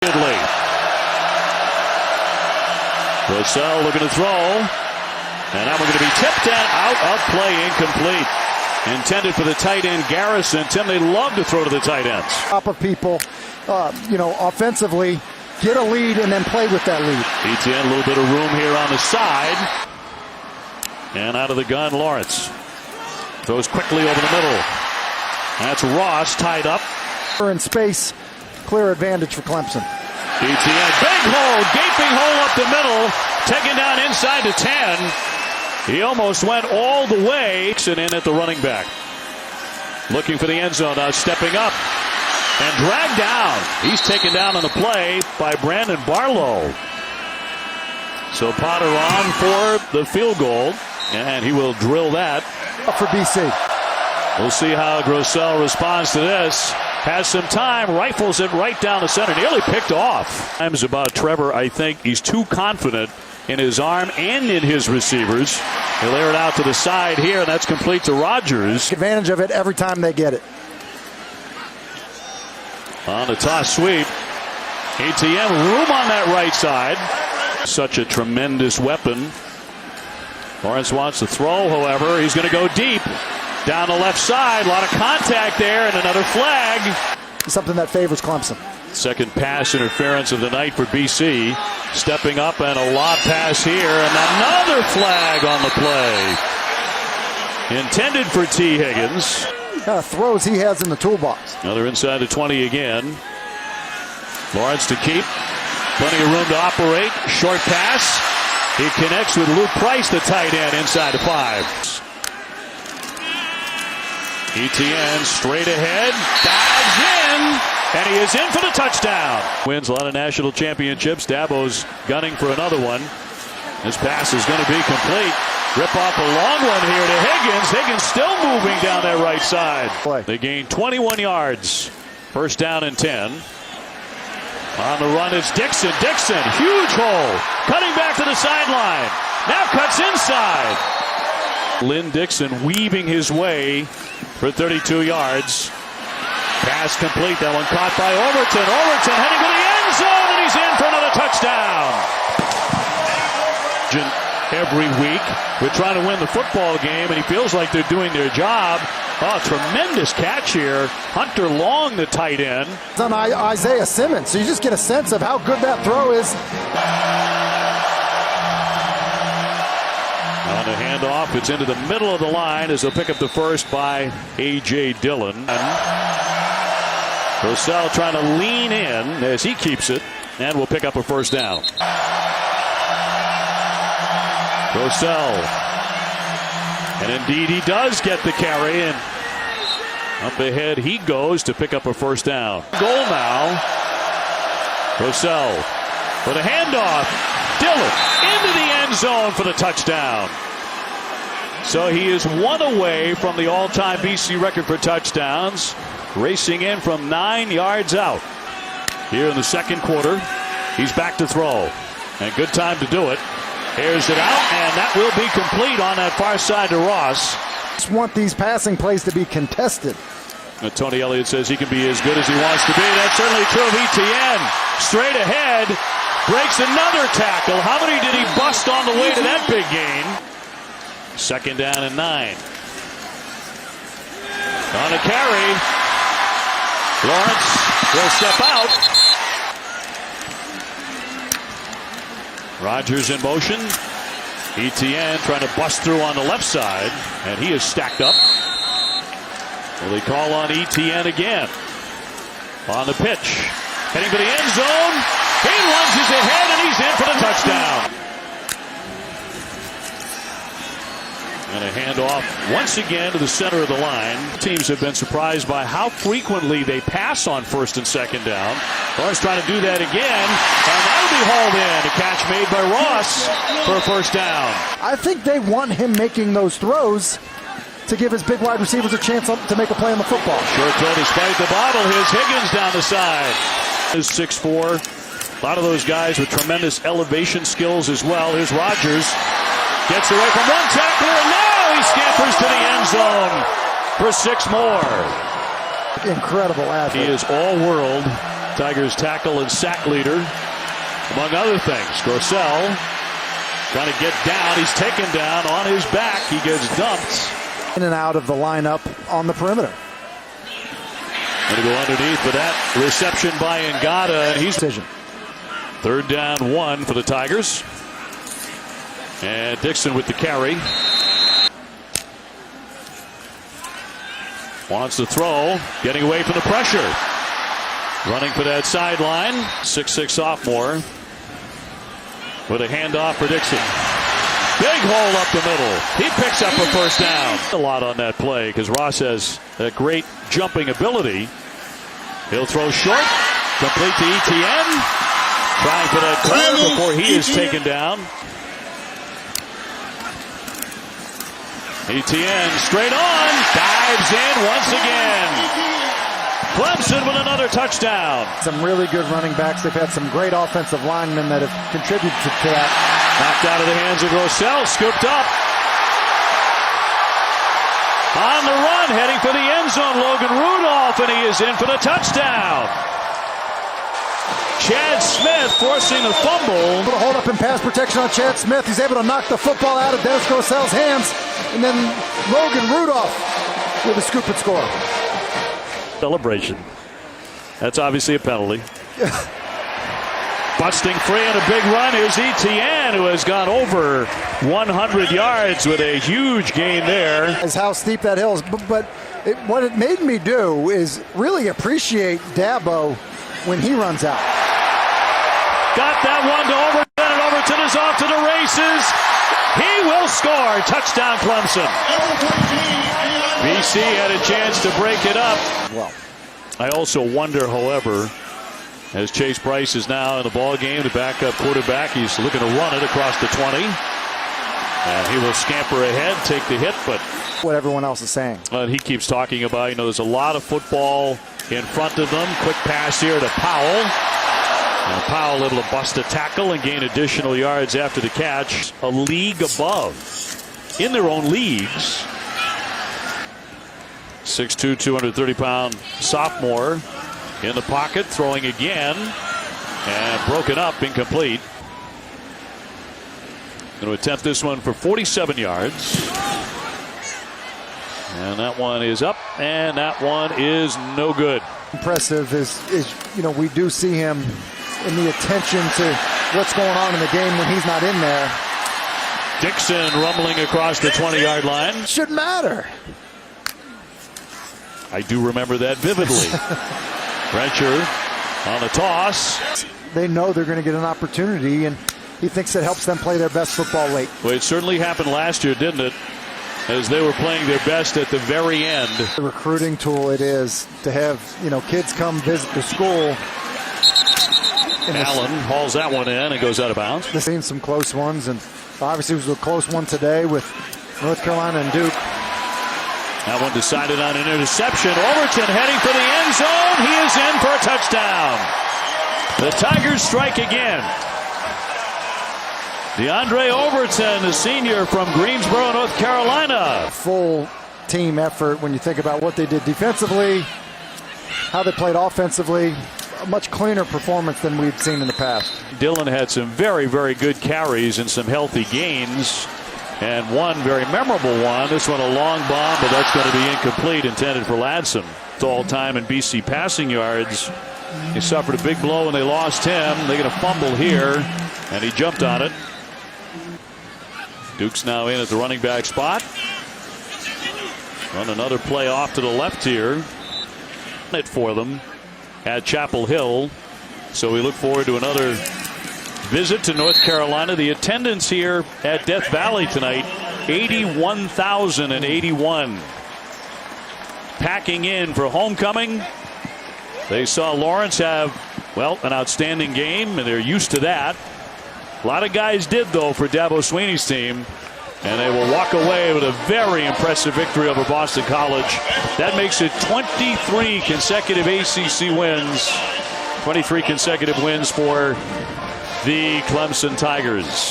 Rossell looking to throw, and that one going to be tipped and out of play, incomplete. Intended for the tight end Garrison. Tim, they love to throw to the tight ends. Top of people, offensively, get a lead and then play with that lead. ETN, a little bit of room here on the side, and out of the gun, Lawrence throws quickly over the middle. That's Ross tied up. In space, clear advantage for Clemson. ETN, big hole, gaping hole up the middle, taken down inside to 10. He almost went all the way. In at the running back. Looking for the end zone, now stepping up and dragged down. He's taken down on the play by Brandon Barlow. So Potter on for the field goal, and he will drill that. For BC. We'll see how Rossell responds to this. Has some time, rifles it right down the center. Nearly picked off. Times about Trevor, I think he's too confident in his arm and in his receivers. They layer it out to the side here, and that's complete to Rogers. Advantage of it every time they get it. On the toss sweep. ATM, room on that right side. Such a tremendous weapon. Lawrence wants to throw, however. He's going to go deep. Down the left side, a lot of contact there, and another flag. Something that favors Clemson. Second pass interference of the night for BC. Stepping up and a lob pass here, and another flag on the play. Intended for T. Higgins. Throws he has in the toolbox. Another inside the 20 again. Lawrence to keep. Plenty of room to operate. Short pass. He connects with Luke Price, the tight end, inside the 5. ETN straight ahead, dives in, and he is in for the touchdown. Wins a lot of national championships. Dabo's gunning for another one. This pass is going to be complete. Rip off a long one here to Higgins. Higgins still moving down that right side. They gain 21 yards. First down and 10. On the run, it's Dixon. Dixon, huge hole. Cutting back to the sideline. Now cuts inside. Lynn Dixon weaving his way for 32 yards. Pass complete. That one caught by Overton. Overton heading to the end zone, and he's in for another touchdown. Every week, we're trying to win the football game, and he feels like they're doing their job. Oh, tremendous catch here. Hunter Long, the tight end. It's on Isaiah Simmons, so you just get a sense of how good that throw is. On the handoff, it's into the middle of the line as they'll pick up the first by A.J. Dillon. Rossell trying to lean in as he keeps it, and will pick up a first down. Rossell, and indeed he does get the carry, and up ahead he goes to pick up a first down. Goal now. Rossell for the handoff. Dillon into the end zone for the touchdown. So he is one away from the all-time BC record for touchdowns, racing in from 9 yards out. Here in the second quarter, he's back to throw, and good time to do it. Airs it out, and that will be complete on that far side to Ross. Just want these passing plays to be contested. Tony Elliott says he can be as good as he wants to be. That's certainly true of ETN. Straight ahead, breaks another tackle. How many did he bust on the way to that big gain? Second down and 9. On a carry, Lawrence will step out. Rogers in motion. ETN trying to bust through on the left side, and he is stacked up. Will they call on ETN again? On the pitch, heading for the end zone. He lunges ahead, and he's in for the touchdown. And a handoff once again to the center of the line. Teams have been surprised by how frequently they pass on first and second down. Lawrence trying to do that again, and that'll be hauled in. A catch made by Ross for a first down. I think they want him making those throws to give his big wide receivers a chance to make a play on the football. Short throw despite the bobble. Here's Higgins down the side. Is 6'4". A lot of those guys with tremendous elevation skills as well. Here's Rogers. Gets away from one tackler, and now he scampers to the end zone for 6 more. Incredible athlete. He is all world Tigers tackle and sack leader, among other things. Grosel trying to get down. He's taken down on his back. He gets dumped. In and out of the lineup on the perimeter. Going to go underneath for that reception by Ngata. And he's Decision. 3rd down 1 for the Tigers. And Dixon with the carry. Wants to throw. Getting away from the pressure. Running for that sideline. 6'6" sophomore. With a handoff for Dixon. Big hole up the middle. He picks up a 1st down. A lot on that play because Ross has a great jumping ability. He'll throw short. Complete to Etienne. Trying for that corner before he is taken down. Etienne straight on. Dives in once again. Clemson with another touchdown. Some really good running backs. They've had some great offensive linemen that have contributed to that. Knocked out of the hands of Grosel. Scooped up. On the run, heading for the end zone, Logan Rudolph, and he is in for the touchdown. Chad Smith forcing the fumble. Little hold up in pass protection on Chad Smith. He's able to knock the football out of Dennis Grosel's hands. And then Logan Rudolph with a scoop and score. Celebration. That's obviously a penalty. Busting free and a big run is Etienne, who has gone over 100 yards with a huge gain there. Is how steep that hill is. But what it made me do is really appreciate Dabo when he runs out. Got that one to Overton, and Overton is off to the races. He will score. Touchdown, Clemson. BC had a chance to break it up. Well, I also wonder, however, as Chase Bryce is now in the ball game, the backup quarterback, he's looking to run it across the 20. And he will scamper ahead, take the hit, but what everyone else is saying. he keeps talking about, there's a lot of football in front of them. Quick pass here to Powell. And Powell able to bust a tackle and gain additional yards after the catch. A league above in their own leagues. 6'2", 230-pound sophomore in the pocket, throwing again, and broken up, incomplete. Going to attempt this one for 47 yards. And that one is up, and that one is no good. Impressive is we do see him in the attention to what's going on in the game when he's not in there. Dixon rumbling across the 20-yard line. Shouldn't matter. I do remember that vividly. Frencher on the toss. They know they're going to get an opportunity, and he thinks it helps them play their best football late. Well, it certainly happened last year, didn't it? As they were playing their best at the very end. The recruiting tool it is to have, kids come visit the school. Allen hauls that one in and goes out of bounds. They've seen some close ones, and obviously it was a close one today with North Carolina and Duke. That one decided on an interception. Overton heading for the end zone. He is in for a touchdown. The Tigers strike again. DeAndre Overton, the senior from Greensboro, North Carolina. Full team effort when you think about what they did defensively, how they played offensively. A much cleaner performance than we've seen in the past. Dillon had some very, very good carries and some healthy gains. And one very memorable one. This one a long bomb, but that's going to be incomplete, intended for Ladson. It's all time in BC passing yards. He suffered a big blow and they lost him. They get a fumble here, and he jumped on it. Duke's now in at the running back spot. Run another play off to the left here. It for them at Chapel Hill. So we look forward to another visit to North Carolina. The attendance here at Death Valley tonight, 81,081. Packing in for homecoming. They saw Lawrence have, an outstanding game, and they're used to that. A lot of guys did, though, for Dabo Swinney's team. And they will walk away with a very impressive victory over Boston College. That makes it 23 consecutive ACC wins. 23 consecutive wins for the Clemson Tigers.